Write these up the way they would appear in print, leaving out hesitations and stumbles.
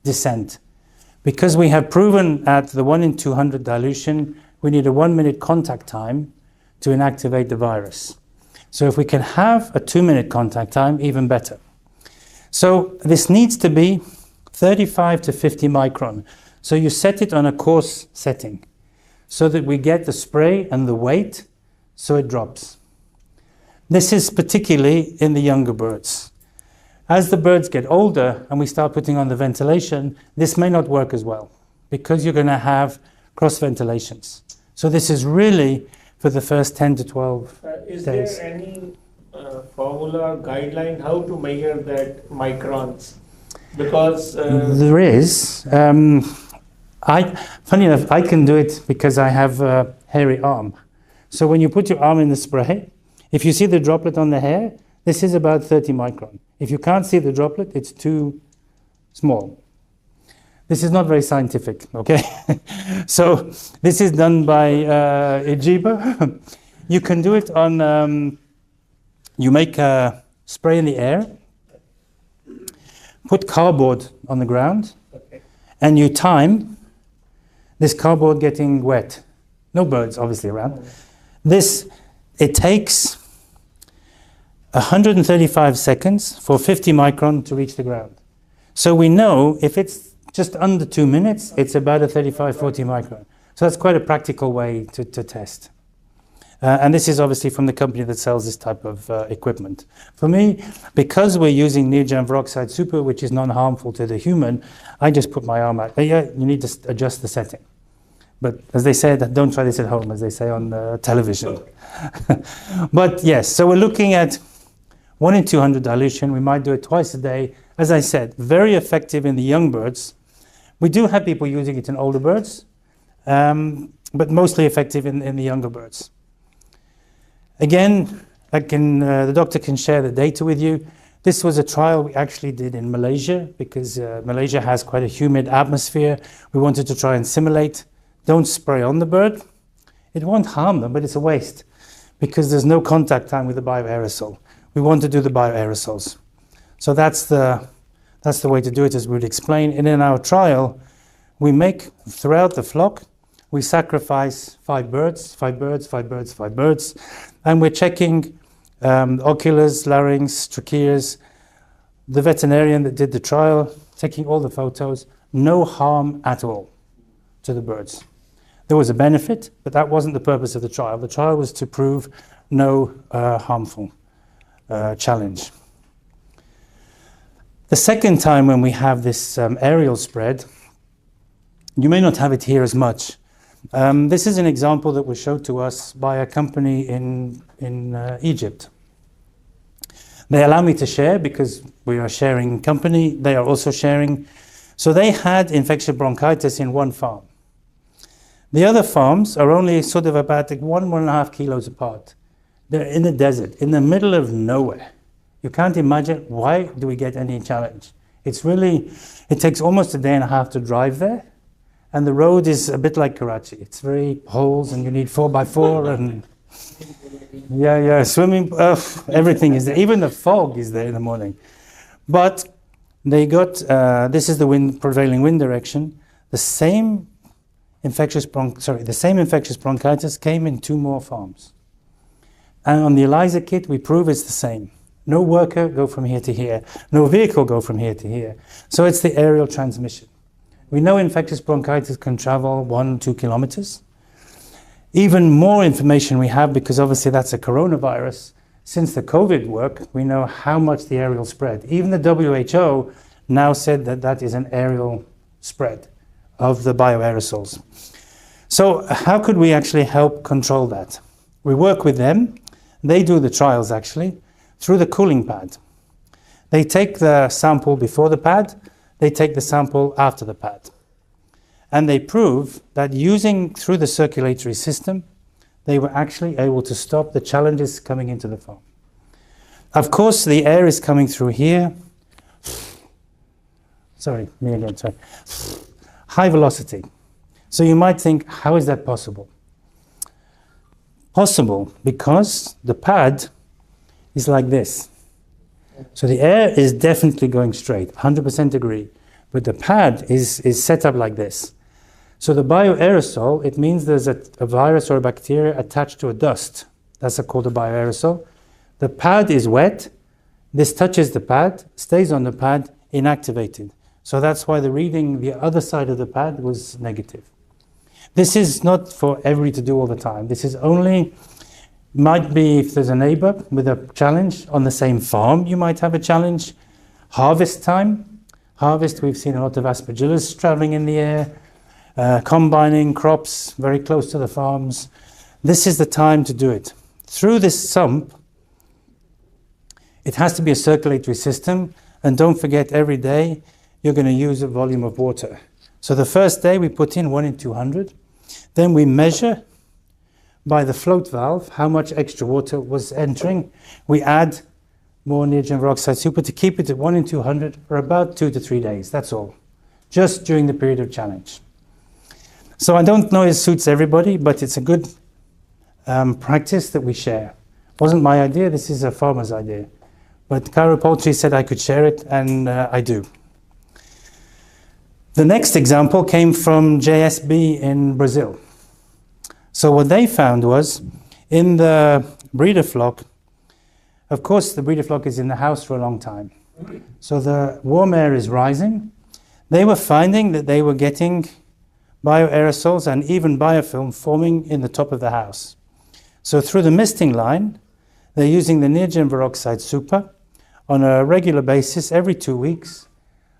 descent. Because we have proven at the 1 in 200 dilution, we need a 1 minute contact time to inactivate the virus. So if we can have a 2 minute contact time, even better. So this needs to be 35 to 50 micron. So you set it on a coarse setting so that we get the spray and the weight so it drops. This is particularly in the younger birds. As the birds get older and we start putting on the ventilation, this may not work as well because you're going to have cross ventilations. So this is really for the first 10 to 12 Is days. there any formula, guideline, how to measure that microns? Because there is. Funny enough, I can do it because I have a hairy arm. So when you put your arm in the spray, if you see the droplet on the hair, this is about 30 micron. If you can't see the droplet, it's too small. This is not very scientific, okay? So this is done by Ejiba. You can do it on, you make a spray in the air, put cardboard on the ground, and you time this cardboard getting wet. No birds, obviously, around. This, it takes 135 seconds for 50 micron to reach the ground. So we know if it's just under 2 minutes, it's about a 35, 40 micron. So that's quite a practical way to test. And this is obviously from the company that sells this type of equipment. For me, because we're using neogen peroxide super, which is non-harmful to the human, I just put my arm out. Yeah, you need to adjust the setting. But as they said, don't try this at home, as they say on television. But yes, so we're looking at 1 in 200 dilution. We might do it twice a day. As I said, very effective in the young birds. We do have people using it in older birds, but mostly effective in the younger birds. Again, the doctor can share the data with you. This was a trial we actually did in Malaysia because Malaysia has quite a humid atmosphere. We wanted to try and simulate. Don't spray on the bird. It won't harm them, but it's a waste because there's no contact time with the bioaerosol. We want to do the bioaerosols. So that's the way to do it, as we would explain. And in our trial, we make, throughout the flock, we sacrifice 5 birds, 5 birds, 5 birds, 5 birds, and we're checking oculars, larynx, tracheas. The veterinarian that did the trial, taking all the photos, no harm at all to the birds. There was a benefit, but that wasn't the purpose of the trial. The trial was to prove no harmful challenge. The second time when we have this aerial spread, you may not have it here as much. This is an example that was showed to us by a company in Egypt. They allow me to share because we are sharing company. They are also sharing. So they had infectious bronchitis in one farm. The other farms are only sort of about 1.5 kilos apart. They're in the desert, in the middle of nowhere. You can't imagine why do we get any challenge. It's really, it takes almost a day and a half to drive there. And the road is a bit like Karachi. It's very holes and you need 4x4 and yeah, swimming, everything is there. Even the fog is there in the morning. But they got, this is the prevailing wind direction. The same infectious bronchitis came in 2 more farms. And on the ELISA kit, we prove it's the same. No worker go from here to here. No vehicle go from here to here. So it's the aerial transmission. We know infectious bronchitis can travel 1-2 kilometers. Even more information we have, because obviously that's a coronavirus. Since the COVID work, we know how much the aerial spread. Even the WHO now said that that is an aerial spread of the bioaerosols. So how could we actually help control that? We work with them. They do the trials actually through the cooling pad. They take the sample before the pad, they take the sample after the pad. And they prove that using through the circulatory system, they were actually able to stop the challenges coming into the farm. Of course, the air is coming through here. Sorry, me again, sorry. High velocity. So you might think, how is that possible? Possible because the pad is like this. So the air is definitely going straight, 100% agree. But the pad is set up like this. So the bioaerosol, it means there's a virus or a bacteria attached to a dust. That's called a bioaerosol. The pad is wet. This touches the pad, stays on the pad, inactivated. So that's why the reading, the other side of the pad was negative. This is not for everybody to do all the time. This is only, might be if there's a neighbor with a challenge on the same farm, you might have a challenge. Harvest time. Harvest, we've seen a lot of aspergillus traveling in the air, combining crops very close to the farms. This is the time to do it. Through this sump, it has to be a circulatory system, and don't forget every day you're going to use a volume of water. So the first day we put in 1 in 200, then we measure by the float valve how much extra water was entering. We add more nitrogen peroxide super to keep it at 1 in 200 for about 2 to 3 days, that's all, just during the period of challenge. So I don't know it suits everybody, but it's a good practice that we share. Wasn't my idea, this is a farmer's idea. But Cairo Poultry said I could share it, and I do. The next example came from JSB in Brazil. So what they found was, in the breeder flock, of course the breeder flock is in the house for a long time. So the warm air is rising. They were finding that they were getting bioaerosols and even biofilm forming in the top of the house. So through the misting line, they're using the nitrogen peroxide super on a regular basis every 2 weeks.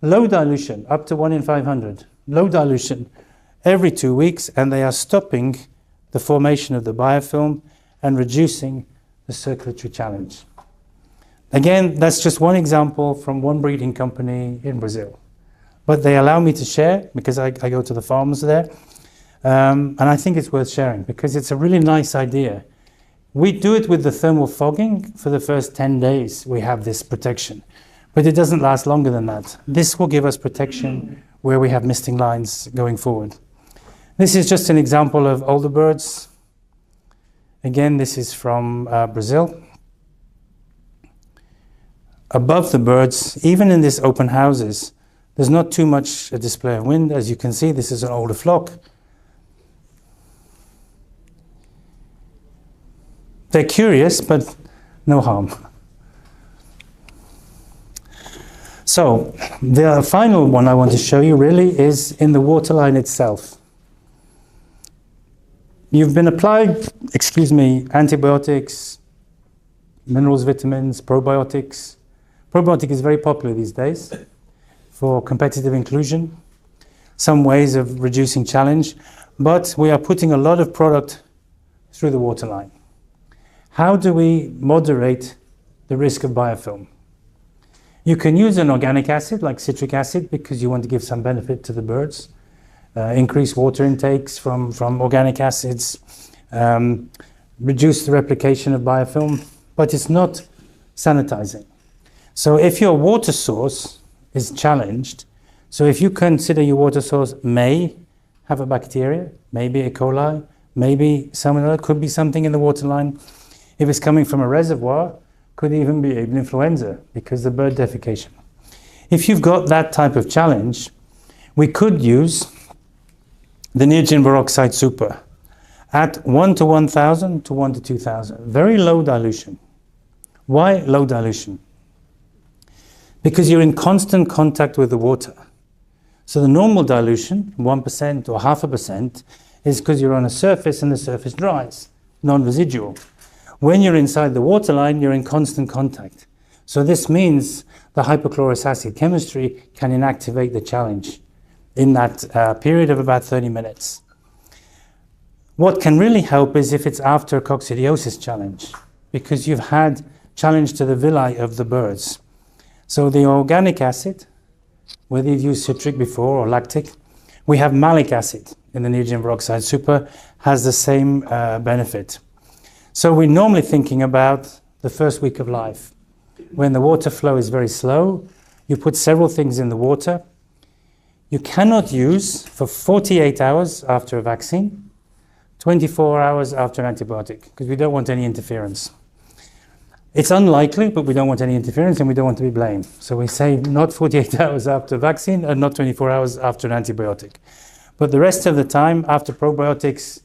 Low dilution, up to 1 in 500. Low dilution every 2 weeks, and they are stopping the formation of the biofilm and reducing the circulatory challenge. Again, that's just one example from one breeding company in Brazil. But they allow me to share because I go to the farms there. And I think it's worth sharing because it's a really nice idea. We do it with the thermal fogging. For the first 10 days, we have this protection. But it doesn't last longer than that. This will give us protection where we have misting lines going forward. This is just an example of older birds. Again, this is from Brazil. Above the birds, even in these open houses, there's not too much a display of wind. As you can see, this is an older flock. They're curious, but no harm. So the final one I want to show you really is in the waterline itself. You've been applied, antibiotics, minerals, vitamins, probiotics. Probiotic is very popular these days for competitive inclusion, some ways of reducing challenge, but we are putting a lot of product through the waterline. How do we moderate the risk of biofilm? You can use an organic acid like citric acid because you want to give some benefit to the birds. Increase water intakes from organic acids, reduce the replication of biofilm, but it's not sanitizing. So if your water source is challenged, so if you consider your water source may have a bacteria, maybe E. coli, maybe salmonella, could be something in the waterline. If it's coming from a reservoir, could even be even influenza because the bird defecation. If you've got that type of challenge, we could use the nitrogen peroxide super at 1 to 1,000 to 1 to 2,000. Very low dilution. Why low dilution? Because you're in constant contact with the water. So the normal dilution, 1% or 0.5%, is because you're on a surface and the surface dries, non-residual. When you're inside the waterline, you're in constant contact. So this means the hypochlorous acid chemistry can inactivate the challenge in that period of about 30 minutes. What can really help is if it's after a coccidiosis challenge, because you've had challenge to the villi of the birds. So the organic acid, whether you've used citric before or lactic, we have malic acid in the nitrogen peroxide super, has the same benefit. So we're normally thinking about the first week of life. When the water flow is very slow, you put several things in the water. You cannot use for 48 hours after a vaccine, 24 hours after an antibiotic, because we don't want any interference. It's unlikely, but we don't want any interference and we don't want to be blamed. So we say not 48 hours after vaccine and not 24 hours after an antibiotic. But the rest of the time, after probiotics,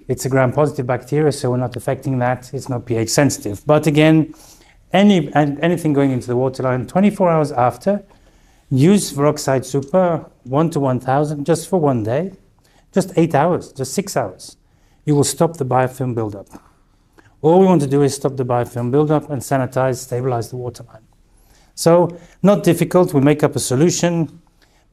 it's a gram-positive bacteria, so we're not affecting that. It's not pH sensitive. But again, anything going into the water line 24 hours after, use Peroxide Super 1 to 1000 just for 1 day, just 8 hours, just 6 hours. You will stop the biofilm buildup. All we want to do is stop the biofilm buildup and sanitize, stabilize the water line. So, not difficult. We make up a solution,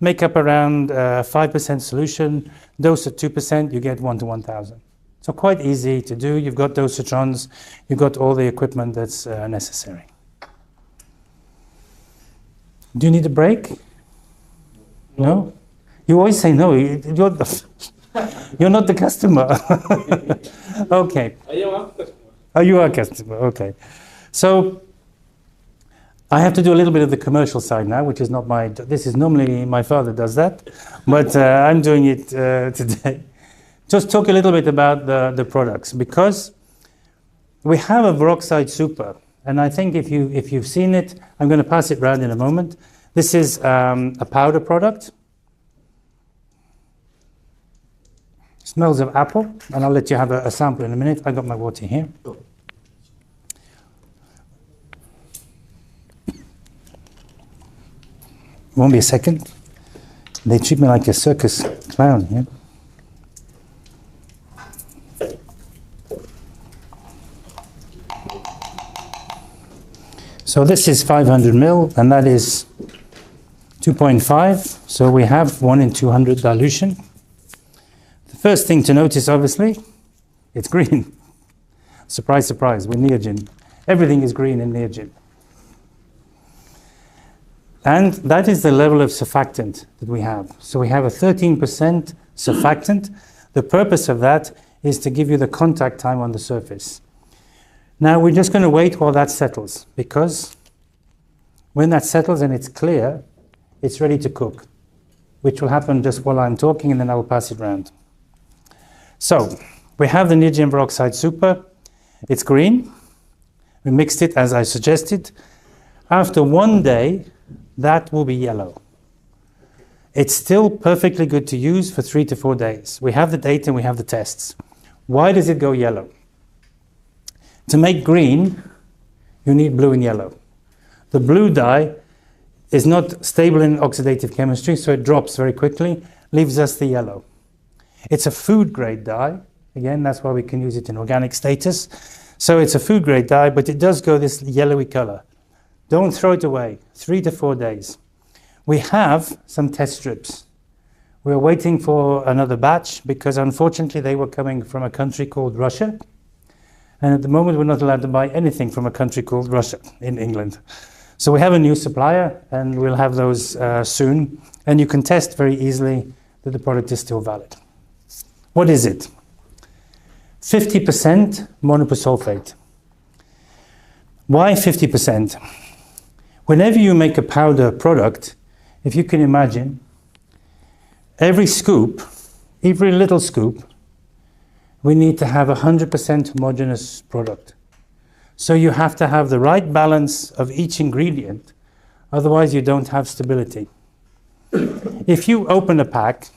make up around 5% solution, dose at 2%, you get 1 to 1000. So quite easy to do. You've got dosatrons, you've got all the equipment that's necessary. Do you need a break? No? You always say no. You're not the customer. Okay. Oh, you are a customer. Okay. So I have to do a little bit of the commercial side now, which is not my. This is normally my father does that, but I'm doing it today. Just talk a little bit about the products, because we have a Peroxide Super, and I think if you've seen it, I'm going to pass it around in a moment. This is a powder product. Smells of apple, and I'll let you have a sample in a minute. I got my water here. Won't be a second. They treat me like a circus clown here. So this is 500 ml, and that is 2.5. So we have 1 in 200 dilution. The first thing to notice, obviously, it's green. Surprise, surprise, we're Neogen. Everything is green in Neogen. And that is the level of surfactant that we have. So we have a 13% surfactant. The purpose of that is to give you the contact time on the surface. Now we're just going to wait while that settles, because when that settles and it's clear, it's ready to cook, which will happen just while I'm talking, and then I will pass it around. So we have the Neogen Peroxide Super. It's green. We mixed it as I suggested. After 1 day, that will be yellow. It's still perfectly good to use for 3 to 4 days. We have the data and we have the tests. Why does it go yellow? To make green, you need blue and yellow. The blue dye is not stable in oxidative chemistry, so it drops very quickly, leaves us the yellow. It's a food-grade dye. Again, that's why we can use it in organic status. So it's a food-grade dye, but it does go this yellowy color. Don't throw it away. 3 to 4 days. We have some test strips. We're waiting for another batch because unfortunately they were coming from a country called Russia. And at the moment we're not allowed to buy anything from a country called Russia in England. So we have a new supplier and we'll have those soon. And you can test very easily that the product is still valid. What is it? 50% monoposulfate. Why 50%? Whenever you make a powder product, if you can imagine, every scoop, every little scoop, we need to have 100% homogeneous product. So you have to have the right balance of each ingredient, otherwise you don't have stability. If you open a pack,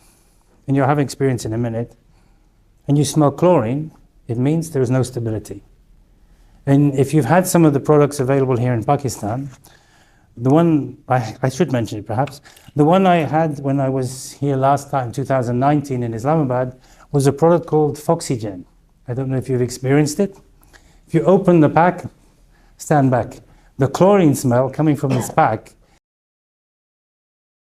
and you'll have experience in a minute, and you smell chlorine, it means there is no stability. And if you've had some of the products available here in Pakistan, the one, I should mention it perhaps, the one I had when I was here last time, 2019 in Islamabad, was a product called Foxygen. I don't know if you've experienced it. If you open the pack, stand back. The chlorine smell coming from this pack